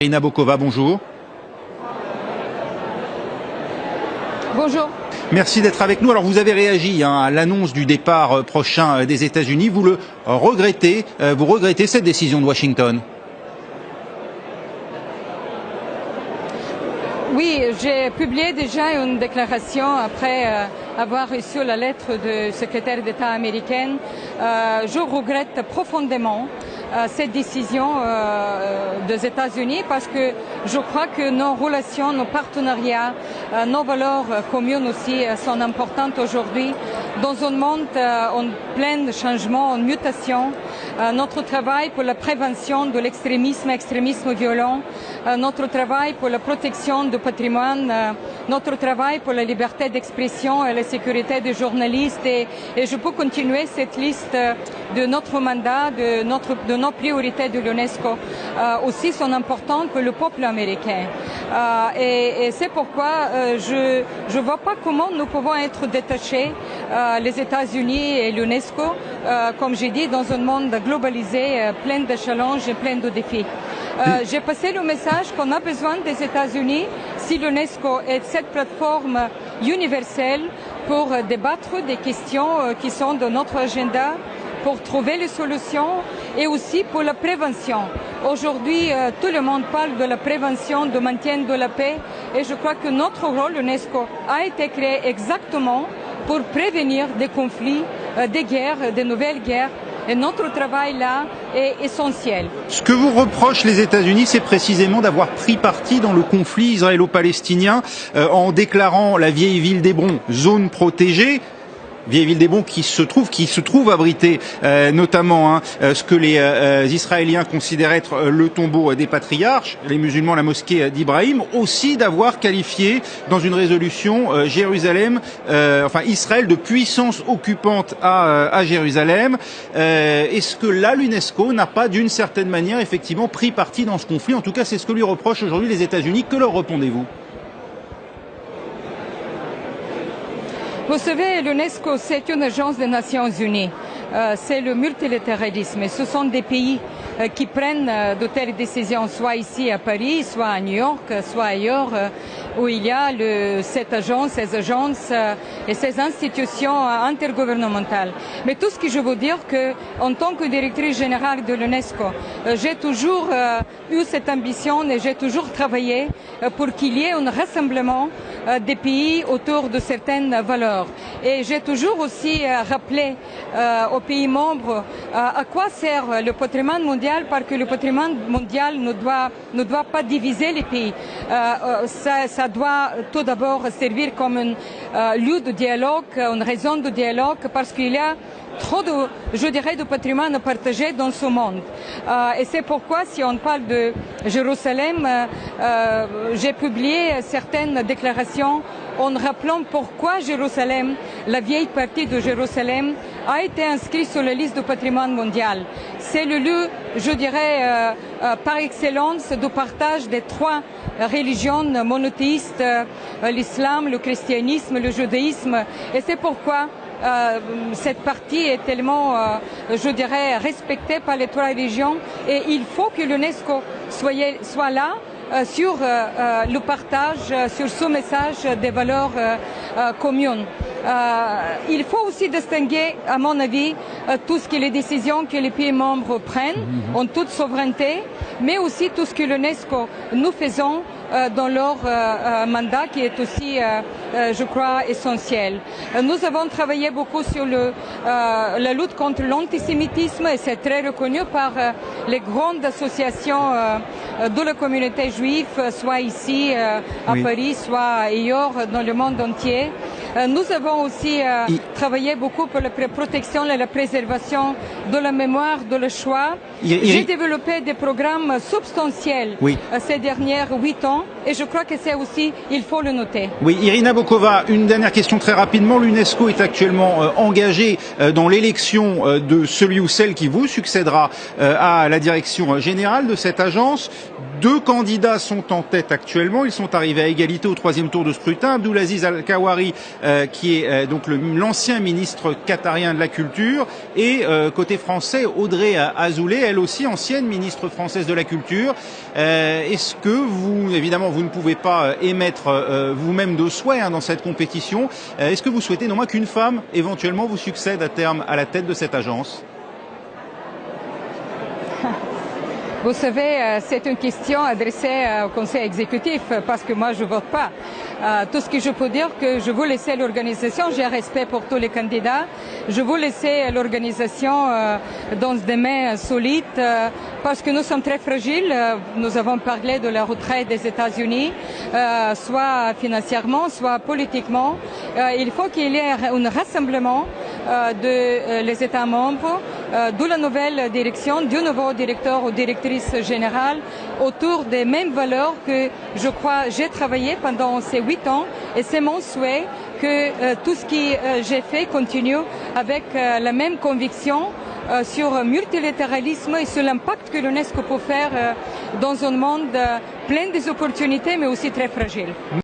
Irina Bokova, bonjour. Bonjour. Merci d'être avec nous. Alors vous avez réagi à l'annonce du départ prochain des États-Unis. Vous regrettez cette décision de Washington? Oui, j'ai publié déjà une déclaration après avoir reçu la lettre du secrétaire d'État américaine. Je regrette profondément cette décision des États-Unis parce que je crois que nos relations, nos partenariats, nos valeurs communes aussi sont importantes aujourd'hui. Dans un monde en plein changement, en mutation, notre travail pour la prévention de extrémisme violent, notre travail pour la protection du patrimoine, notre travail pour la liberté d'expression et la sécurité des journalistes et je peux continuer cette liste de notre mandat, de nos priorités de l'UNESCO aussi sont importantes pour le peuple américain. Et c'est pourquoi je ne vois pas comment nous pouvons être détachés, les États-Unis et l'UNESCO, comme j'ai dit, dans un monde globalisé, plein de challenges et plein de défis. J'ai passé le message qu'on a besoin des États-Unis si l'UNESCO est cette plateforme universelle pour débattre des questions qui sont dans notre agenda, pour trouver les solutions et aussi pour la prévention. Aujourd'hui, tout le monde parle de la prévention, du maintien de la paix et je crois que notre rôle, l'UNESCO, a été créé exactement pour prévenir des conflits, des guerres, de nouvelles guerres. Et notre travail là est essentiel. Ce que vous reprochent les États-Unis, c'est précisément d'avoir pris parti dans le conflit israélo-palestinien en déclarant la vieille ville d'Hébron zone protégée. Vieille ville d'Hébron qui se trouve abritée notamment ce que les Israéliens considèrent être le tombeau des patriarches, les musulmans la mosquée d'Ibrahim, aussi d'avoir qualifié dans une résolution Israël de puissance occupante à Jérusalem. Est-ce que là l'UNESCO n'a pas d'une certaine manière effectivement pris parti dans ce conflit? En tout cas c'est ce que lui reprochent aujourd'hui les États-Unis. Que leur répondez-vous? Vous savez, l'UNESCO, c'est une agence des Nations Unies. C'est le multilatéralisme. Ce sont des pays qui prennent de telles décisions, soit ici à Paris, soit à New York, soit ailleurs, où il y a ces agences et ces institutions intergouvernementales. Mais tout ce que je veux dire, que en tant que directrice générale de l'UNESCO, j'ai toujours eu cette ambition et j'ai toujours travaillé pour qu'il y ait un rassemblement des pays autour de certaines valeurs. Et j'ai toujours aussi rappelé aux pays membres à quoi sert le patrimoine mondial, parce que le patrimoine mondial ne doit pas diviser les pays. Ça doit tout d'abord servir comme un lieu de dialogue, une raison de dialogue, parce qu'il y a trop de patrimoine à partager dans ce monde. Et c'est pourquoi, si on parle de Jérusalem, j'ai publié certaines déclarations en rappelant pourquoi Jérusalem, la vieille partie de Jérusalem, a été inscrite sur la liste du patrimoine mondial. C'est le lieu, je dirais, par excellence du partage des trois religions monothéistes, l'islam, le christianisme, le judaïsme. Et c'est pourquoi cette partie est tellement, je dirais, respectée par les trois religions et il faut que l'UNESCO soit là sur le partage, sur ce message des valeurs communes. Il faut aussi distinguer, à mon avis, tout ce que les décisions que les pays membres prennent en toute souveraineté, mais aussi tout ce que l'UNESCO nous faisons dans leur mandat qui est aussi, je crois, essentiel. Nous avons travaillé beaucoup sur la lutte contre l'antisémitisme et c'est très reconnu par les grandes associations de la communauté juive, soit ici à Paris, soit ailleurs dans le monde entier. Nous avons aussi travaillé beaucoup pour la protection et la préservation de la mémoire de la Shoah. J'ai développé des programmes substantiels ces dernières 8 ans et je crois que c'est aussi, il faut le noter. Oui, Irina Bokova, une dernière question très rapidement. L'UNESCO est actuellement engagée dans l'élection de celui ou celle qui vous succédera à la direction générale de cette agence. 2 candidats sont en tête actuellement. Ils sont arrivés à égalité au 3e tour de scrutin. Abdulaziz Al-Kawari, qui est donc l'ancien ministre qatarien de la Culture, et côté français, Audrey Azoulay. elle aussi ancienne ministre française de la Culture. Est-ce que vous, évidemment, vous ne pouvez pas émettre vous-même de souhait dans cette compétition, est-ce que vous souhaitez non moins qu'une femme éventuellement vous succède à terme à la tête de cette agence? Vous savez, c'est une question adressée au Conseil exécutif parce que moi je vote pas. Tout ce que je peux dire, que je veux laisser l'organisation, j'ai respect pour tous les candidats, je veux laisser l'organisation dans des mains solides parce que nous sommes très fragiles. Nous avons parlé de la retraite des États-Unis, soit financièrement, soit politiquement. Il faut qu'il y ait un rassemblement des États membres, de la nouvelle direction, du nouveau directeur ou directrice générale, autour des mêmes valeurs que je crois j'ai travaillé pendant ces 8 ans, et c'est mon souhait que tout ce que j'ai fait continue avec la même conviction sur le multilatéralisme et sur l'impact que l'UNESCO peut faire dans un monde plein d'opportunités mais aussi très fragile.